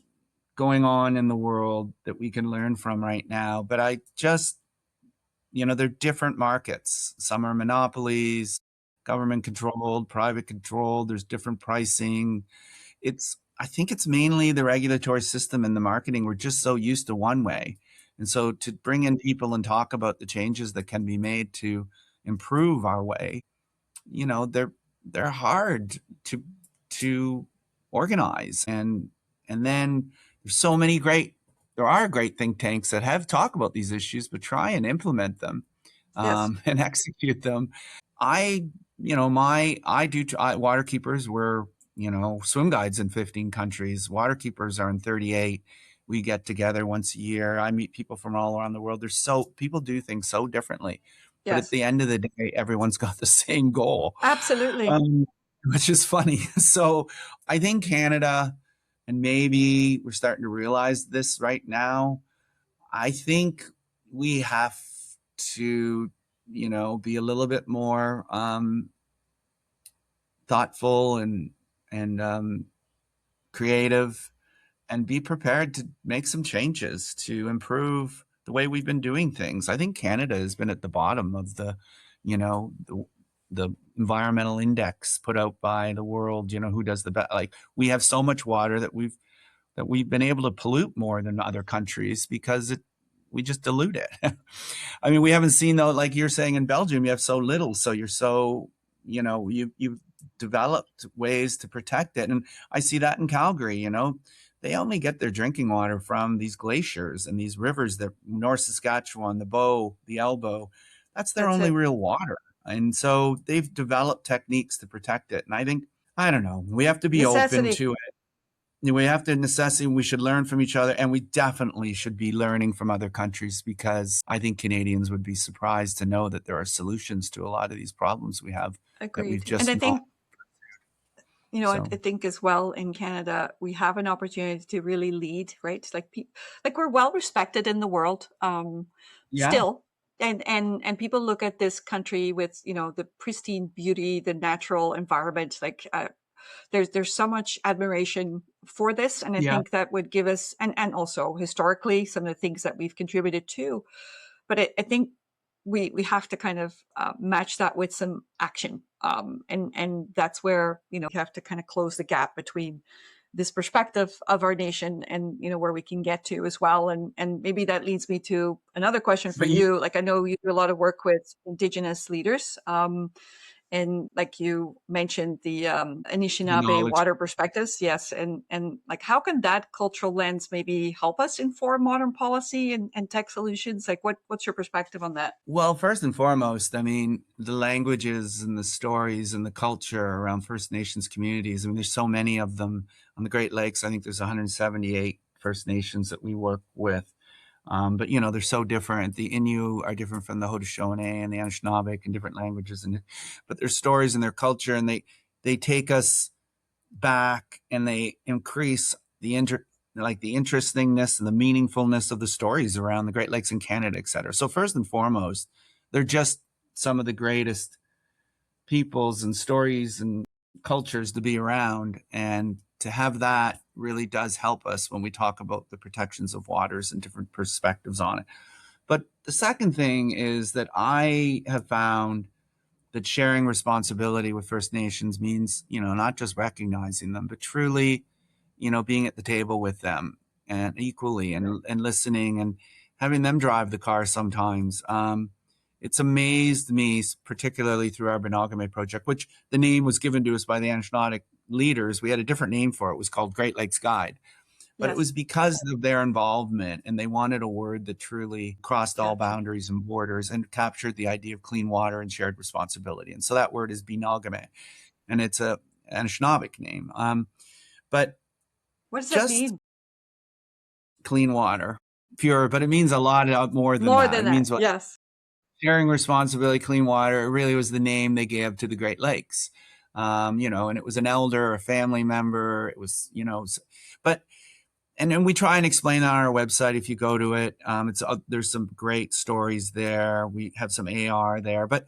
going on in the world that we can learn from right now. But I just, they're different markets. Some are monopolies, government controlled, private controlled. There's different pricing. I think it's mainly the regulatory system and the marketing. We're just so used to one way. And so to bring in people and talk about the changes that can be made to improve our way, they're hard to organize. And then there are great think tanks that have talked about these issues, but try and implement them Yes. and execute them. I, Waterkeepers were, swim guides in 15 countries. Waterkeepers are in 38. We get together once a year. I meet people from all around the world. People do things so differently, but at Yes. the end of the day, everyone's got the same goal, Absolutely. which is funny. So I think Canada, and maybe we're starting to realize this right now, I think we have to, be a little bit more thoughtful and creative, and be prepared to make some changes to improve the way we've been doing things. I think Canada has been at the bottom of you know, the, the environmental index put out by the world. Who does the best? Like, we have so much water that we've been able to pollute more than other countries because we just dilute it. I mean, we haven't seen, though, like you're saying, in Belgium, you have so little, so you've developed ways to protect it. And I see that in Calgary. They only get their drinking water from these glaciers and these rivers, the North Saskatchewan, the Bow, the Elbow. That's their That's only it. real water. And so they've developed techniques to protect it. And I think, I don't know, we have to be open Necessity. to it. We have to necessity. We should learn from each other, and we definitely should be learning from other countries, because I think Canadians would be surprised to know that there are solutions to a lot of these problems we have that we've Agreed. And just I not. think, So I think as well in Canada, we have an opportunity to really lead, right? Like we're well respected in the world, yeah, still. And people look at this country with, the pristine beauty, the natural environment, there's so much admiration for this, and I yeah. think that would give us, and also historically some of the things that we've contributed to. But I think we have to kind of match that with some action, and that's where we have to kind of close the gap between this perspective of our nation and where we can get to as well. And maybe that leads me to another question for But you you. Like, I know you do a lot of work with Indigenous leaders, and like you mentioned the Anishinaabe acknowledge. water perspectives, yes, and like how can that cultural lens maybe help us inform modern policy and tech solutions? Like, what's your perspective on that? Well, first and foremost, I mean, the languages and the stories and the culture around First Nations communities. I mean, there's so many of them on the Great Lakes. I think there's 178 First Nations that we work with. But they're so different. The Innu are different from the Haudenosaunee and the Anishinaabe, and different languages, but their stories and their culture, and they take us back, and they increase the interestingness and the meaningfulness of the stories around the Great Lakes in Canada, et cetera. So first and foremost, they're just some of the greatest peoples and stories and cultures to be around, and to have that really does help us when we talk about the protections of waters and different perspectives on it. But the second thing is that I have found that sharing responsibility with First Nations means, not just recognizing them, but truly, being at the table with them, and equally, and listening, and having them drive the car sometimes. It's amazed me, particularly through our Benogame project, which the name was given to us by the Anishinaabe leaders. We had a different name for it. It was called Great Lakes Guide. But it Yes. was because of their involvement, and they wanted a word that truly crossed all Gotcha. boundaries and borders and captured the idea of clean water and shared responsibility. And so that word is Binogame, and it's a Anishinaabe name. But What does that just mean? clean water, pure, but it means a lot more than More that. than It that, means what? yes. Sharing responsibility, clean water. It really was the name they gave to the Great Lakes. And it was an elder, a family member. It was, but and then we try and explain that on our website. If you go to it, there's some great stories there. We have some AR there, but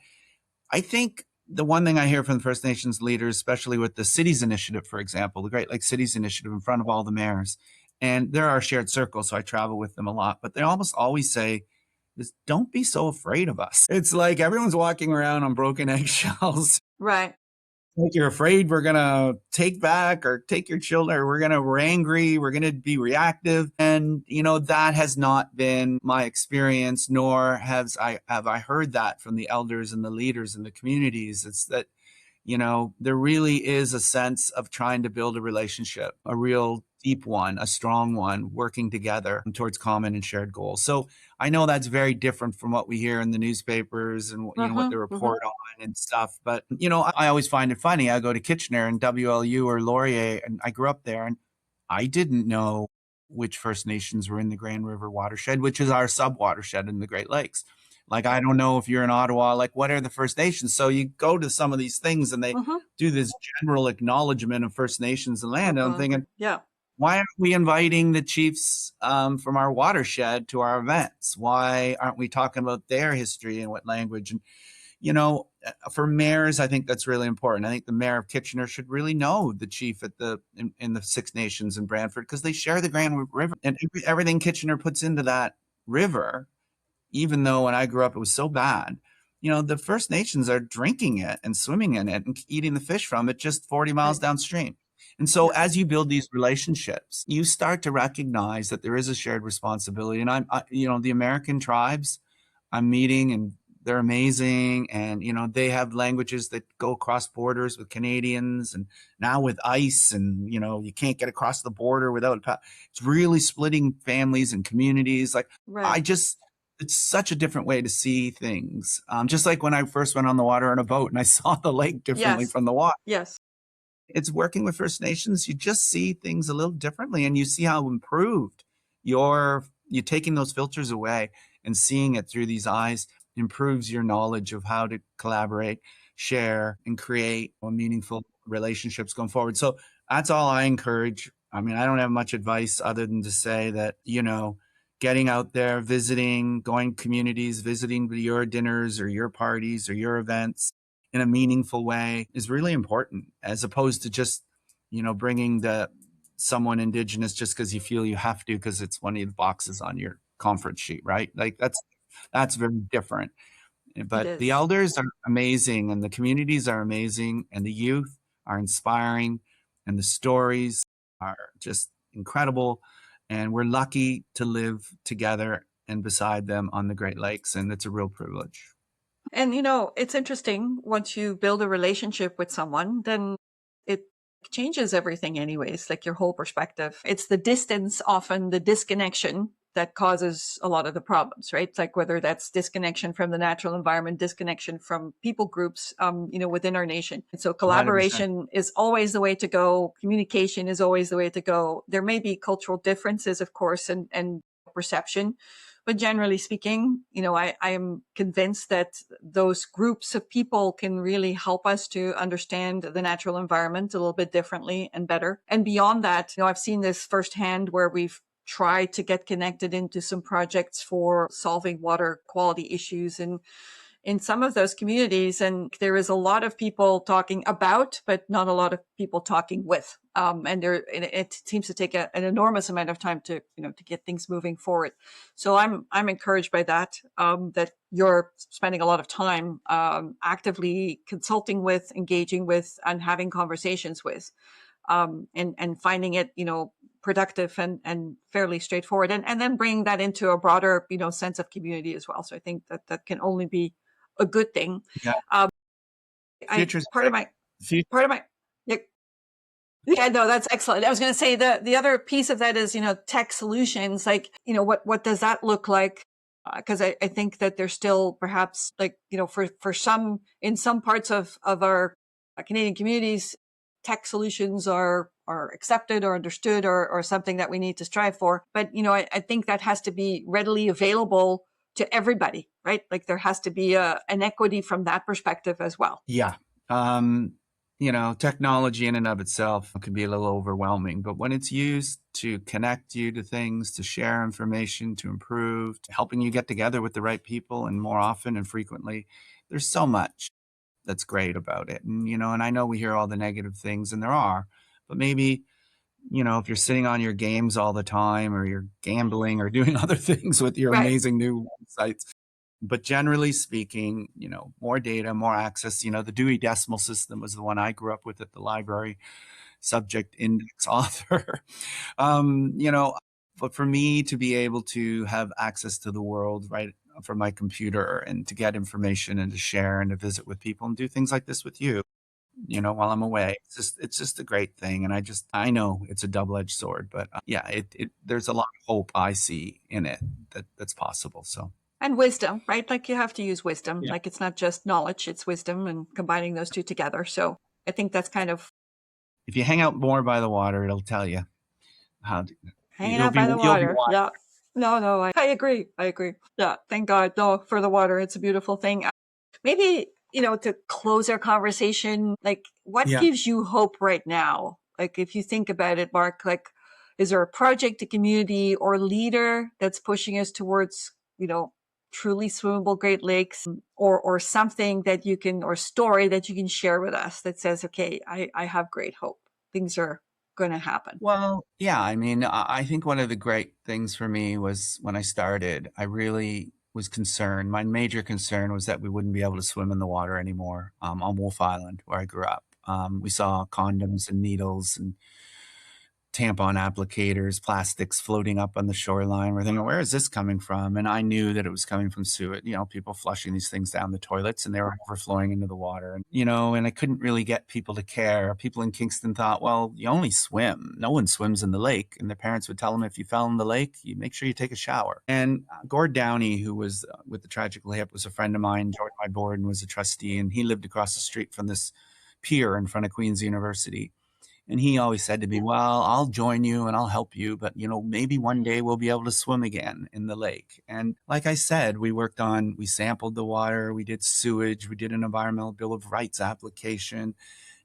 I think the one thing I hear from the First Nations leaders, especially with the cities initiative, for example, the Great Lakes Cities Initiative, in front of all the mayors, And they're our shared circle, so I travel with them a lot. But they almost always say, is don't be so afraid of us. It's like everyone's walking around on broken eggshells. Right. Like you're afraid we're gonna take back or take your children, or we're angry, we're gonna be reactive. And that has not been my experience, nor have I heard that from the elders and the leaders in the communities. It's that there really is a sense of trying to build a relationship, a real deep one, a strong one, working together towards common and shared goals. So I know that's very different from what we hear in the newspapers and what they Mm-hmm. Mm-hmm. report on and stuff. But I always find it funny. I go to Kitchener and WLU or Laurier, and I grew up there, and I didn't know which First Nations were in the Grand River watershed, which is our sub watershed in the Great Lakes. Like, I don't know if you're in Ottawa, like, what are the First Nations? So you go to some of these things and they Mm-hmm. do this general acknowledgement of First Nations and land. And I'm thinking, Yeah. why aren't we inviting the chiefs from our watershed to our events? Why aren't we talking about their history and what language? And, for mayors, I think that's really important. I think the mayor of Kitchener should really know the chief in the Six Nations in Brantford, because they share the Grand River, and everything Kitchener puts into that river, even though when I grew up it was so bad, the First Nations are drinking it and swimming in it and eating the fish from it just 40 miles Right. downstream. And so Yeah. as you build these relationships, you start to recognize that there is a shared responsibility. And the American tribes I'm meeting, and they're amazing. And, they have languages that go across borders with Canadians, and now with ICE, and, you can't get across the border without, it's really splitting families and communities. Like, Right. I just, it's such a different way to see things. Just like when I first went on the water on a boat and I saw the lake differently Yes. from the water. Yes. It's working with First Nations. You just see things a little differently, and you see how improved you're taking those filters away and seeing it through these eyes improves your knowledge of how to collaborate, share, and create meaningful relationships going forward. So that's all I encourage. I mean, I don't have much advice other than to say that, getting out there, visiting, going communities, visiting your dinners or your parties or your events in a meaningful way is really important, as opposed to just, bringing someone Indigenous just because you feel you have to, because it's one of the boxes on your conference sheet, right? Like, that's very different. It But the is. elders are amazing, and the communities are amazing, and the youth are inspiring, and the stories are just incredible. And we're lucky to live together and beside them on the Great Lakes, and it's a real privilege. And it's interesting, once you build a relationship with someone, then it changes everything anyways, like your whole perspective. It's the distance, often the disconnection, that causes a lot of the problems, right? It's like, whether that's disconnection from the natural environment, disconnection from people groups, within our nation. And so 100%. collaboration is always the way to go. Communication is always the way to go. There may be cultural differences, of course, and perception. But generally speaking, I am convinced that those groups of people can really help us to understand the natural environment a little bit differently and better. And beyond that, I've seen this firsthand, where we've tried to get connected into some projects for solving water quality issues in some of those communities. And there is a lot of people talking about, but not a lot of people talking with. And it seems to take an enormous amount of time to get things moving forward. So I'm encouraged by that. That you're spending a lot of time actively consulting with, engaging with, and having conversations with, and finding it productive and fairly straightforward, and then bringing that into a broader sense of community as well. So I think that can only be a good thing. Yeah. Um, I Future's part of bright. my Future. part of my yeah, yeah, no, that's excellent. I was going to say the other piece of that is tech solutions. Like, what does that look like? Because I think that there's still, perhaps, like, for some, in some parts of our Canadian communities, tech solutions are accepted or understood, or something that we need to strive for. But I think that has to be readily available to everybody, right? Like, there has to be an equity from that perspective as well. Yeah. Um, Technology in and of itself can be a little overwhelming, but when it's used to connect you to things, to share information, to improve, to helping you get together with the right people and more often and frequently, there's so much that's great about it. And I know we hear all the negative things, and there are, but maybe if you're sitting on your games all the time or you're gambling or doing other things with your Right. amazing new websites. But generally speaking, more data, more access. The Dewey Decimal System was the one I grew up with at the library, subject index author. um, you know, but for me to be able to have access to the world right from my computer and to get information and to share and to visit with people and do things like this with you, while I'm away, it's just a great thing. And I know it's a double-edged sword, but yeah, there's a lot of hope I see in it that's possible. So. And wisdom, right? Like you have to use wisdom. Yeah. Like it's not just knowledge, it's wisdom and combining those two together. So I think that's kind of If you hang out more by the water, it'll tell you how to, hanging out by the you'll be water. wise. Yeah. No, no, I agree. I agree. Yeah. Thank God. No, for the water. It's a beautiful thing. Maybe, to close our conversation, like what Yeah. gives you hope right now? Like if you think about it, Mark, like is there a project, a community or leader that's pushing us towards, truly swimmable Great Lakes or something that you can, or story that you can share with us that says, okay, I have great hope. Things are going to happen. Well, yeah, I mean, I think one of the great things for me was when I started, I really was concerned. My major concern was that we wouldn't be able to swim in the water anymore on Wolf Island, where I grew up. We saw condoms and needles and tampon applicators, plastics floating up on the shoreline. We're thinking, where is this coming from? And I knew that it was coming from sewage, people flushing these things down the toilets and they were overflowing into the water. And I couldn't really get people to care. People in Kingston thought, well, you only swim. No one swims in the lake. And their parents would tell them, if you fell in the lake, you make sure you take a shower. And Gord Downey, who was with the Tragic Layup, was a friend of mine, joined my board and was a trustee. And he lived across the street from this pier in front of Queen's University. And he always said to me, well, I'll join you and I'll help you, but maybe one day we'll be able to swim again in the lake. And like I said, we sampled the water, we did sewage, we did an environmental bill of rights application.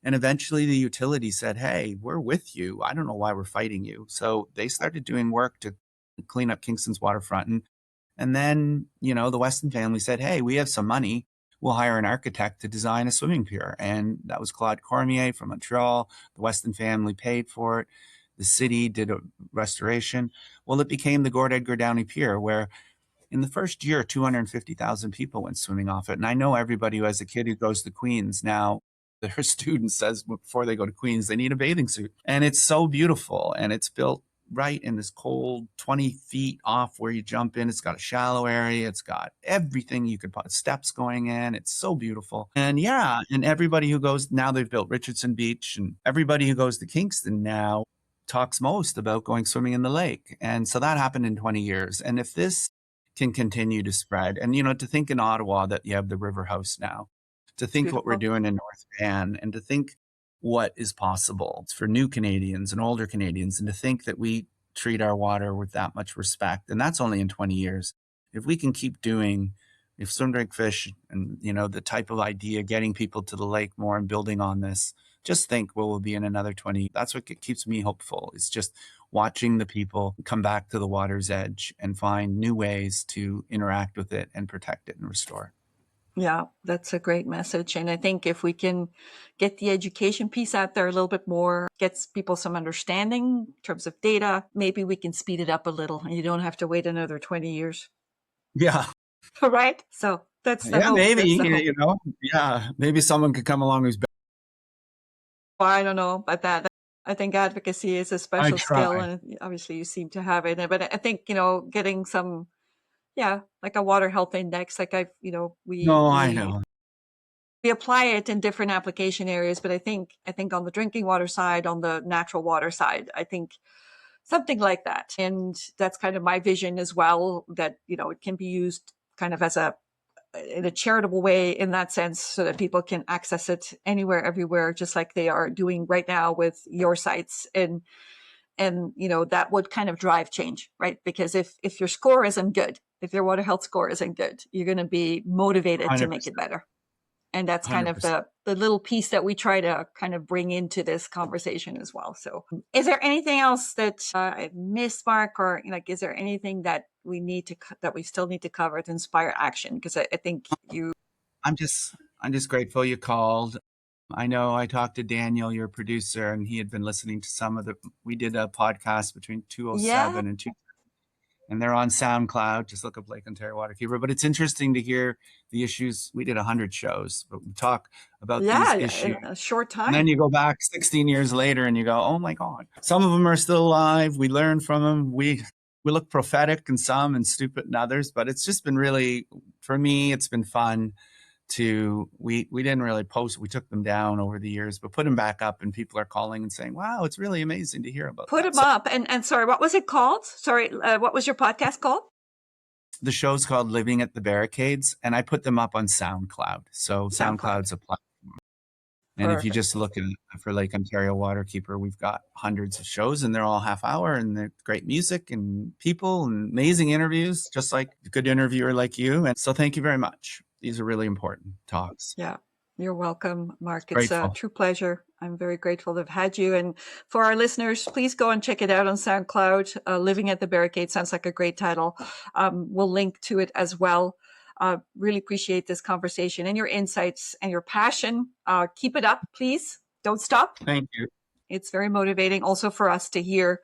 And eventually the utility said, hey, we're with you. I don't know why we're fighting you. So they started doing work to clean up Kingston's waterfront. And then, the Weston family said, hey, we have some money. We'll hire an architect to design a swimming pier. And that was Claude Cormier from Montreal. The Weston family paid for it. The city did a restoration. Well, it became the Gord Edgar Downey Pier, where in the first year, 250,000 people went swimming off it. And I know everybody who has a kid who goes to Queens now, their student says before they go to Queens, they need a bathing suit. And it's so beautiful. And it's built right in this cold 20 feet off where you jump in. It's got a shallow area. It's got everything you could put steps going in. It's so beautiful. And yeah, and everybody who goes now, they've built Richardson Beach, and everybody who goes to Kingston now talks most about going swimming in the lake. And so that happened in 20 years. And if this can continue to spread, and to think in Ottawa that you have the River House now, to think what we're Beautiful. doing in North Van, and to think what is possible for new Canadians and older Canadians, and to think that we treat our water with that much respect. And that's only in 20 years. If we can keep doing, if swim, drink, fish, and, the type of idea, getting people to the lake more and building on this, just think where we'll be in another 20. That's what keeps me hopeful. It's just watching the people come back to the water's edge and find new ways to interact with it and protect it and restore it. Yeah, that's a great message. And I think if we can get the education piece out there a little bit more, gets people some understanding in terms of data, maybe we can speed it up a little and you don't have to wait another 20 years. Yeah. Right? So that's the Yeah, hope. maybe, That's the hope. yeah, maybe someone could come along who's better. Well, I don't know about that. I think advocacy is a I special try. skill and obviously you seem to have it. But I think, getting some, yeah, like a water health index, like we, No, I we know. we apply it in different application areas, but I think on the drinking water side, on the natural water side, I think something like that. And that's kind of my vision as well, that, it can be used kind of as in a charitable way in that sense, so that people can access it anywhere, everywhere, just like they are doing right now with your sites. And that would kind of drive change, right? Because if your score isn't good, if your water health score isn't good, you're going to be motivated to make it 100%. better. And that's kind of 100%. the little piece that we try to kind of bring into this conversation as well. So is there anything else that I missed, Mark, or like, is there anything that that we still need to cover to inspire action? Because I think I'm just grateful you called. I know I talked to Daniel, your producer, and he had been listening to some of we did a podcast between Yeah, 207 and 2, and they're on SoundCloud. Just look up Lake Ontario Waterkeeper. But it's interesting to hear the issues. We did 100 shows, but we talk about these yeah, issues. in a short And then time. you go back 16 years later and you go, oh my God. Some of them are still alive. We learn from them. We look prophetic in some and stupid in others, but it's just been really, for me, it's been fun we didn't really post, we took them down over the years, but put them back up, and people are calling and saying, wow, it's really amazing to hear about Put that. them So up. And sorry, what was it called? Sorry, what was your podcast called? the show's called Living at the Barricades, and I put them up on SoundCloud. So SoundCloud. SoundCloud's a platform. And if you Perfect. just look at for Lake Ontario Waterkeeper, we've got hundreds of shows, and they're all half hour, and they're great music and people and amazing interviews, just like a good interviewer like you. And so thank you very much. These are really important talks. Yeah, you're welcome, Mark. It's a Grateful. true pleasure. I'm very grateful to have had you. And for our listeners, please go and check it out on SoundCloud. Living at the Barricade sounds like a great title. We'll link to it as well. Really appreciate this conversation and your insights and your passion. Keep it up, please. Don't stop. Thank you. It's very motivating also for us to hear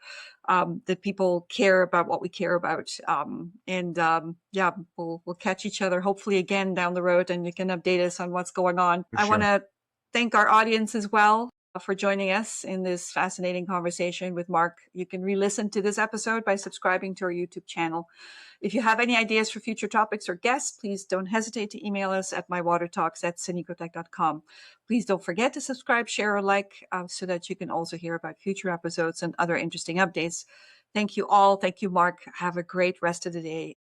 that people care about what we care about. Yeah, we'll catch each other hopefully again down the road, and you can update us on what's going on. For I want sure. to thank our audience as well for joining us in this fascinating conversation with Mark. You can re-listen to this episode by subscribing to our YouTube channel. If you have any ideas for future topics or guests, please don't hesitate to email us at mywatertalks@senicotech.com. Please don't forget to subscribe, share, or like so that you can also hear about future episodes and other interesting updates. Thank you all. Thank you, Mark. Have a great rest of the day.